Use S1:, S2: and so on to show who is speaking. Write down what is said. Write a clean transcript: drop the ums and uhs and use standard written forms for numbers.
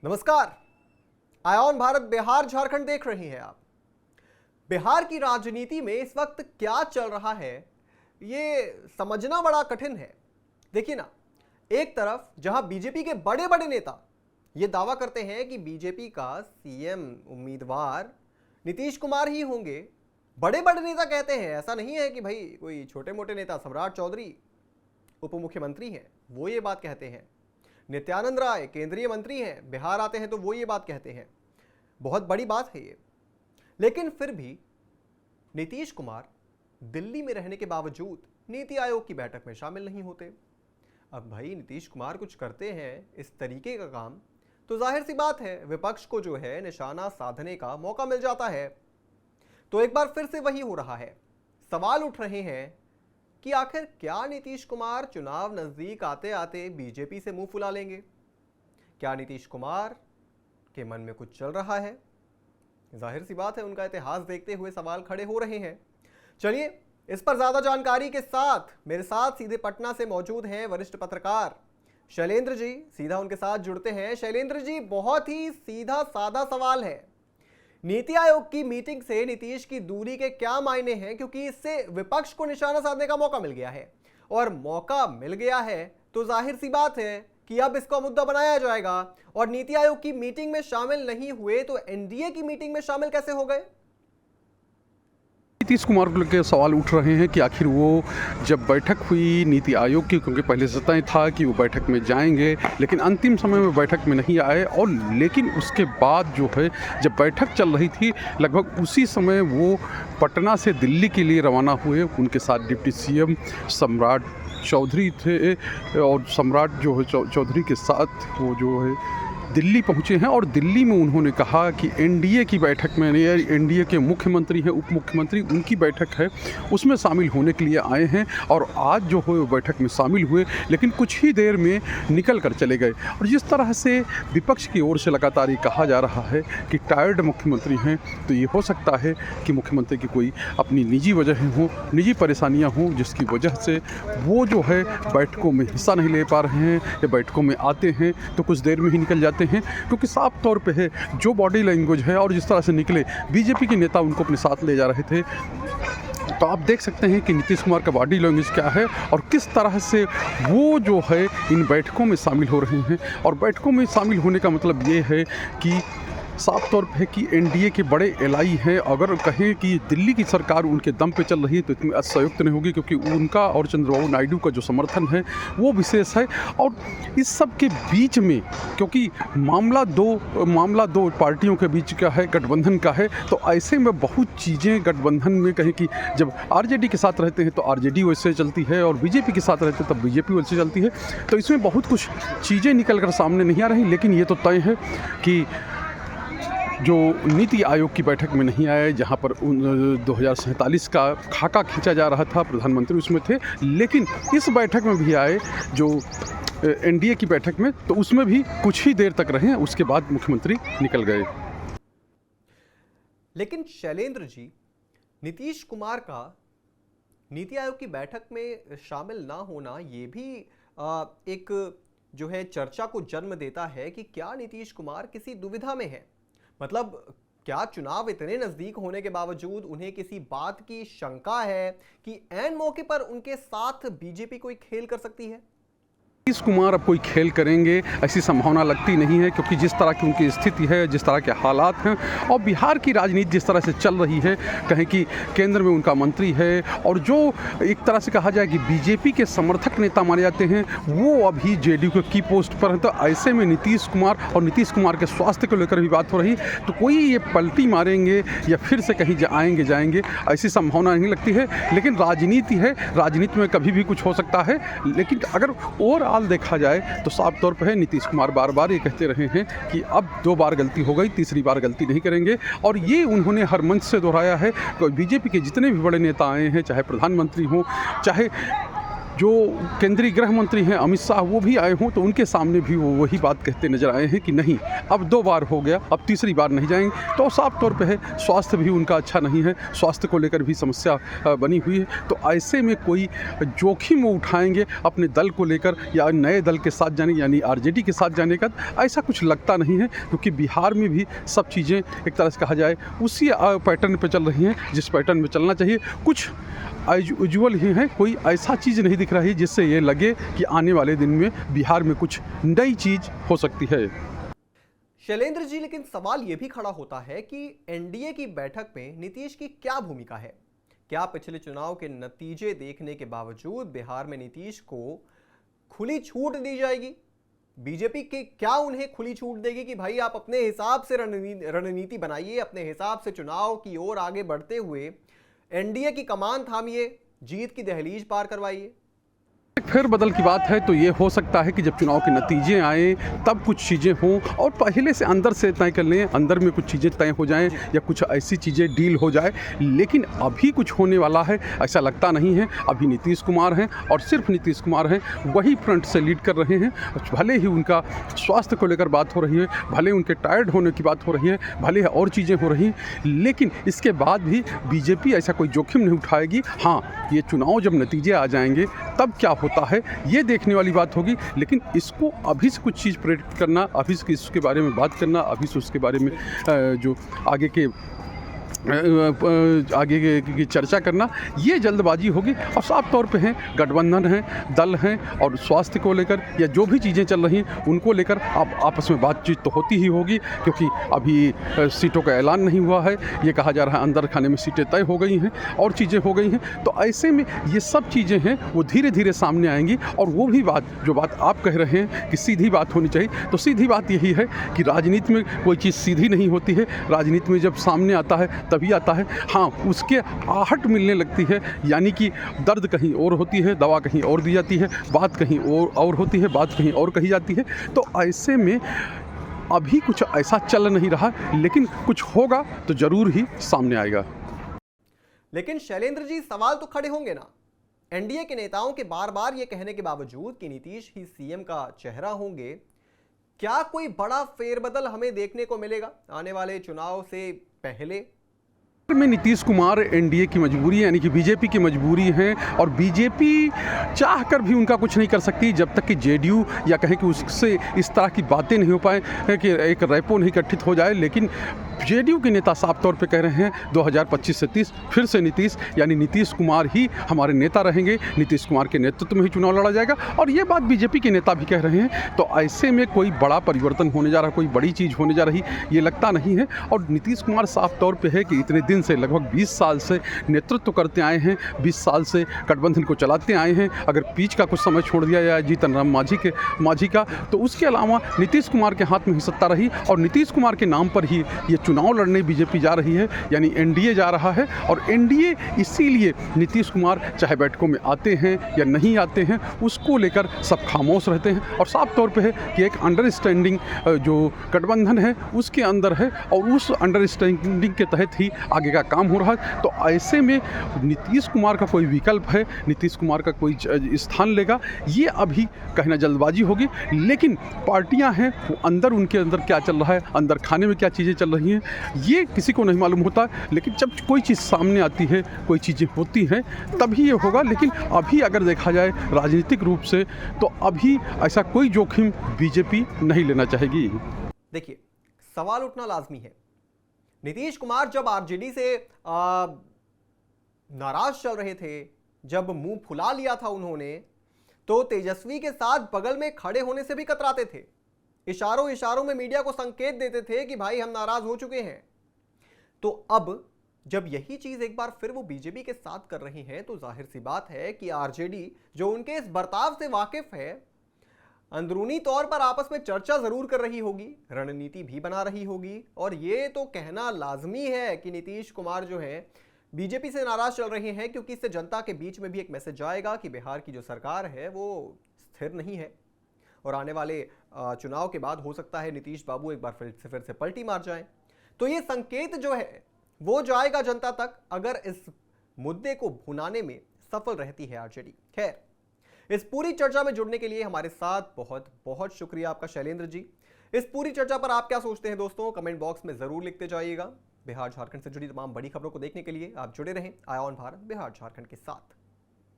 S1: नमस्कार। आयोन भारत बिहार झारखंड देख रहे हैं आप। बिहार की राजनीति में इस वक्त क्या चल रहा है ये समझना बड़ा कठिन है। देखिए ना, एक तरफ जहां बीजेपी के बड़े बड़े नेता ये दावा करते हैं कि बीजेपी का सीएम उम्मीदवार नीतीश कुमार ही होंगे। बड़े बड़े नेता कहते हैं, ऐसा नहीं है कि भाई कोई छोटे मोटे नेता, सम्राट चौधरी उप मुख्यमंत्री हैं, वो ये बात कहते हैं। नित्यानंद राय केंद्रीय मंत्री हैं, बिहार आते हैं तो वो ये बात कहते हैं। बहुत बड़ी बात है ये। लेकिन फिर भी नीतीश कुमार दिल्ली में रहने के बावजूद नीति आयोग की बैठक में शामिल नहीं होते। अब भाई नीतीश कुमार कुछ करते हैं इस तरीके का काम तो जाहिर सी बात है विपक्ष को जो है निशाना साधने का मौका मिल जाता है। तो एक बार फिर से वही हो रहा है। सवाल उठ रहे हैं कि आखिर क्या नीतीश कुमार चुनाव नजदीक आते आते बीजेपी से मुंह फुला लेंगे? क्या नीतीश कुमार के मन में कुछ चल रहा है? जाहिर सी बात है उनका इतिहास देखते हुए सवाल खड़े हो रहे हैं। चलिए इस पर ज्यादा जानकारी के साथ मेरे साथ सीधे पटना से मौजूद हैं वरिष्ठ पत्रकार शैलेंद्र जी। सीधा उनके साथ जुड़ते हैं। शैलेंद्र जी, बहुत ही सीधा सादा सवाल है, नीति आयोग की मीटिंग से नीतीश की दूरी के क्या मायने हैं? क्योंकि इससे विपक्ष को निशाना साधने का मौका मिल गया है, और मौका मिल गया है तो जाहिर सी बात है कि अब इसको मुद्दा बनाया जाएगा। और नीति आयोग की मीटिंग में शामिल नहीं हुए तो एनडीए की मीटिंग में शामिल कैसे हो गए?
S2: नीतीश कुमार को लेकर सवाल उठ रहे हैं कि आखिर वो जब बैठक हुई नीति आयोग की, क्योंकि पहले से तय था कि वो बैठक में जाएंगे, लेकिन अंतिम समय में बैठक में नहीं आए। और लेकिन उसके बाद जो है जब बैठक चल रही थी लगभग उसी समय वो पटना से दिल्ली के लिए रवाना हुए। उनके साथ डिप्टी सीएम सम्राट चौधरी थे, और सम्राट जो है चौधरी के साथ वो जो है दिल्ली पहुंचे हैं। और दिल्ली में उन्होंने कहा कि एनडीए की बैठक में, एनडीए के मुख्यमंत्री हैं, उप मुख्यमंत्री, उनकी बैठक है, उसमें शामिल होने के लिए आए हैं। और आज जो है वो बैठक में शामिल हुए, लेकिन कुछ ही देर में निकल कर चले गए। और जिस तरह से विपक्ष की ओर से लगातार ये कहा जा रहा है कि टायर्ड मुख्यमंत्री हैं, तो ये हो सकता है कि मुख्यमंत्री की कोई अपनी निजी वजह हो, निजी परेशानियाँ हों, जिसकी वजह से वो जो है बैठकों में हिस्सा नहीं ले पा रहे हैं, या बैठकों में आते हैं तो कुछ देर में ही निकल जाते हैं। क्योंकि साफ तौर पे है जो बॉडी लैंग्वेज है और जिस तरह से निकले बीजेपी के नेता उनको अपने साथ ले जा रहे थे, तो आप देख सकते हैं कि नीतीश कुमार का बॉडी लैंग्वेज क्या है और किस तरह से वो जो है इन बैठकों में शामिल हो रहे हैं। और बैठकों में शामिल होने का मतलब ये है कि साफ तौर पे कि एनडीए के बड़े एलाई हैं। अगर कहें कि दिल्ली की सरकार उनके दम पे चल रही है तो इतनी असंयुक्त नहीं होगी, क्योंकि उनका और चंद्रबाबू नायडू का जो समर्थन है वो विशेष है। और इस सब के बीच में क्योंकि मामला दो पार्टियों के बीच का है, गठबंधन का है, तो ऐसे में बहुत चीज़ें गठबंधन में कहें कि जब आरजेडी के साथ रहते हैं तो आरजेडी वैसे चलती है, और बीजेपी के साथ रहते हैं तब बीजेपी वैसे चलती है। तो इसमें बहुत कुछ चीज़ें निकल कर सामने नहीं आ रही। लेकिन ये तो तय है कि जो नीति आयोग की बैठक में नहीं आए, जहां पर 2047 का खाका खींचा जा रहा था, प्रधानमंत्री उसमें थे, लेकिन इस बैठक में भी आए जो एनडीए की बैठक में, तो उसमें भी कुछ ही देर तक रहे, उसके बाद मुख्यमंत्री निकल गए।
S1: लेकिन शैलेंद्र जी, नीतीश कुमार का नीति आयोग की बैठक में शामिल ना होना ये भी एक जो है चर्चा को जन्म देता है कि क्या नीतीश कुमार किसी दुविधा में है? मतलब क्या चुनाव इतने नजदीक होने के बावजूद उन्हें किसी बात की शंका है कि ऐन मौके पर उनके साथ बीजेपी कोई खेल कर सकती है?
S2: नीतीश कुमार अब कोई खेल करेंगे ऐसी संभावना लगती नहीं है, क्योंकि जिस तरह की उनकी स्थिति है, जिस तरह के हालात हैं, और बिहार की राजनीति जिस तरह से चल रही है, कहें कि केंद्र में उनका मंत्री है, और जो एक तरह से कहा जाए कि बीजेपी के समर्थक नेता माने जाते हैं वो अभी जेडीयू के की पोस्ट पर हैं। तो ऐसे में नीतीश कुमार और नीतीश कुमार के स्वास्थ्य को लेकर भी बात हो रही, तो कोई ये पलटी मारेंगे या फिर से कहीं आएंगे जाएंगे ऐसी संभावना नहीं लगती है। लेकिन राजनीति है, राजनीति में कभी भी कुछ हो सकता है। लेकिन अगर ओवरऑल देखा जाए तो साफ तौर पर है नीतीश कुमार बार बार ये कहते रहे हैं कि अब 2 बार गलती हो गई, तीसरी बार गलती नहीं करेंगे। और ये उन्होंने हर मंच से दोहराया है। बीजेपी के जितने भी बड़े नेता आए हैं, चाहे प्रधानमंत्री हों, चाहे जो केंद्रीय गृह मंत्री हैं अमित शाह वो भी आए हों तो उनके सामने भी वो वही बात कहते नजर आए हैं कि नहीं, अब 2 बार हो गया, अब तीसरी बार नहीं जाएंगे। तो साफ तौर पे है स्वास्थ्य भी उनका अच्छा नहीं है, स्वास्थ्य को लेकर भी समस्या बनी हुई है। तो ऐसे में कोई जोखिम वो उठाएंगे अपने दल को लेकर या नए दल के साथ जाने यानी आरजेडी के साथ जाने का, ऐसा कुछ लगता नहीं है, क्योंकि बिहार में भी सब चीज़ें एक तरह से कहा जाए उसी पैटर्न पे चल रही हैं जिस पैटर्न में चलना चाहिए। कुछ उज्ज्वल ही हैं, कोई ऐसा चीज़ नहीं दिख रही है जिससे ये लगे कि आने वाले दिन में बिहार में कुछ नई चीज़ हो सकती है।
S1: शैलेंद्र जी, लेकिन सवाल यह भी खड़ा होता है कि एनडीए की बैठक में नीतीश की क्या भूमिका है? क्या पिछले चुनाव के नतीजे देखने के बावजूद बिहार में नीतीश को खुली छूट दी जाएगी? बीजेपी के क्या उन्हें खुली छूट देगी कि भाई आप अपने हिसाब से रणनीति बनाइए, अपने हिसाब से चुनाव की ओर आगे बढ़ते हुए एनडीए की कमान थामिए, जीत की दहलीज पार करवाइए?
S2: फिर बदल की बात है तो ये हो सकता है कि जब चुनाव के नतीजे आए तब कुछ चीज़ें हों और पहले से अंदर से तय कर लें, अंदर में कुछ चीज़ें तय हो जाएं या कुछ ऐसी चीज़ें डील हो जाए। लेकिन अभी कुछ होने वाला है ऐसा लगता नहीं है। अभी नीतीश कुमार हैं और सिर्फ नीतीश कुमार हैं, वही फ्रंट से लीड कर रहे हैं। भले ही उनका स्वास्थ्य को लेकर बात हो रही है, भले उनके टायर्ड होने की बात हो रही है, भले और चीज़ें हो रही हैं, लेकिन इसके बाद भी बीजेपी ऐसा कोई जोखिम नहीं उठाएगी। हाँ, ये चुनाव जब नतीजे आ जाएंगे तब क्या होता है ये देखने वाली बात होगी। लेकिन इसको अभी से कुछ चीज़ प्रेडिक्ट करना, अभी से इसके बारे में बात करना, अभी से उसके बारे में जो आगे की चर्चा करना, ये जल्दबाजी होगी। और साफ तौर पे हैं गठबंधन हैं, दल हैं और स्वास्थ्य को लेकर या जो भी चीज़ें चल रही हैं उनको लेकर अब आपस में बातचीत तो होती ही होगी, क्योंकि अभी सीटों का ऐलान नहीं हुआ है। ये कहा जा रहा है अंदर खाने में सीटें तय हो गई हैं और चीज़ें हो गई हैं। तो ऐसे में ये सब चीज़ें हैं वो धीरे धीरे सामने आएंगी। और वो भी बात जो बात आप कह रहे हैं कि सीधी बात होनी चाहिए, तो सीधी बात यही है कि राजनीति में कोई चीज़ सीधी नहीं होती है। राजनीति में जब सामने आता है तभी आता है। हाँ, उसके आहट मिलने लगती है, यानी कि दर्द कहीं और होती है, दवा कहीं और दी जाती है, बात कहीं और होती है, बात कहीं और कही जाती है। तो ऐसे में अभी कुछ ऐसा चल नहीं रहा, लेकिन कुछ होगा तो ज़रूर ही सामने आएगा।
S1: लेकिन शैलेंद्र जी, सवाल तो खड़े होंगे ना, एनडीए के नेताओं के बार बार ये कहने के बावजूद कि नीतीश ही सीएम का चेहरा होंगे, क्या कोई बड़ा फेरबदल हमें देखने को मिलेगा आने वाले चुनाव से पहले?
S2: में नीतीश कुमार एनडीए की मजबूरी यानी कि बीजेपी की मजबूरी है, और बीजेपी चाहकर भी उनका कुछ नहीं कर सकती जब तक कि जेडीयू या कहें कि उससे इस तरह की बातें नहीं हो पाए कि एक रेपो नहीं गठित हो जाए। लेकिन जेडीयू के नेता साफ तौर पे कह रहे हैं 2025 से 30 फिर से नीतीश यानी नीतीश कुमार ही हमारे नेता रहेंगे, नीतीश कुमार के नेतृत्व में ही चुनाव लड़ा जाएगा। और ये बात बीजेपी के नेता भी कह रहे हैं। तो ऐसे में कोई बड़ा परिवर्तन होने जा रहा, कोई बड़ी चीज़ होने जा रही ये लगता नहीं है। और नीतीश कुमार साफ तौर पर है कि इतने दिन से लगभग 20 साल से नेतृत्व करते आए हैं, 20 साल से गठबंधन को चलाते आए हैं। अगर बीच का कुछ समय छोड़ दिया जाए जीतन राम मांझी का, तो उसके अलावा नीतीश कुमार के हाथ में ही सत्ता रही और नीतीश कुमार के नाम पर ही ये चुनाव लड़ने बीजेपी जा रही है, यानी एनडीए जा रहा है। और एनडीए इसीलिए नीतीश कुमार चाहे बैठकों में आते हैं या नहीं आते हैं उसको लेकर सब खामोश रहते हैं। और साफ तौर पे है कि एक अंडरस्टैंडिंग जो गठबंधन है उसके अंदर है और उस अंडरस्टैंडिंग के तहत ही आगे का काम हो रहा है। तो ऐसे में नीतीश कुमार का कोई विकल्प है, नीतीश कुमार का कोई स्थान लेगा, ये अभी कहना जल्दबाजी होगी। लेकिन पार्टियां हैं वो अंदर, उनके अंदर क्या चल रहा है, अंदर खाने में क्या चीज़ें चल रही हैं, ये किसी को नहीं मालूम होता। लेकिन जब कोई चीज़ सामने आती है, कोई चीज़ें होती हैं, तभी ये होगा। लेकिन अभी अगर देखा जाए राजनीतिक रूप से तो अभी ऐसा कोई जोखिम बीजेपी नहीं लेना चाहेगी।
S1: देखिए, सवाल उठना लाजमी है। नीतीश कुमार जब आरजेडी से नाराज चल रहे थे, जब मुंह फुला लिया था उन्होंने, तो तेजस्वी के साथ बगल में खड़े होने से भी कतराते थे। इशारों में मीडिया को संकेत देते थे कि भाई हम नाराज हो चुके हैं। तो अब जब यही चीज एक बार फिर वो बीजेपी के साथ कर रही हैं, तो जाहिर सी बात है कि आरजेडी जो उनके इस बर्ताव से वाकिफ है, अंदरूनी तौर पर आपस में चर्चा जरूर कर रही होगी, रणनीति भी बना रही होगी। और ये तो कहना लाजमी है कि नीतीश कुमार जो है बीजेपी से नाराज चल रहे हैं, क्योंकि इससे जनता के बीच में भी एक मैसेज जाएगा कि बिहार की जो सरकार है वो स्थिर नहीं है और आने वाले चुनाव के बाद हो सकता है नीतीश बाबू एक बार फिर से पलटी मार जाएं। तो ये संकेत जो है वो जाएगा जनता तक, अगर इस मुद्दे को भुनाने में सफल रहती है आरजेडी। खैर, इस पूरी चर्चा में जुड़ने के लिए हमारे साथ बहुत बहुत शुक्रिया आपका शैलेंद्र जी। इस पूरी चर्चा पर आप क्या सोचते हैं दोस्तों, कमेंट बॉक्स में जरूर लिखते जाइएगा। बिहार झारखंड से जुड़ी तमाम बड़ी खबरों को देखने के लिए आप जुड़े रहें आया ऑन भारत बिहार झारखंड के साथ।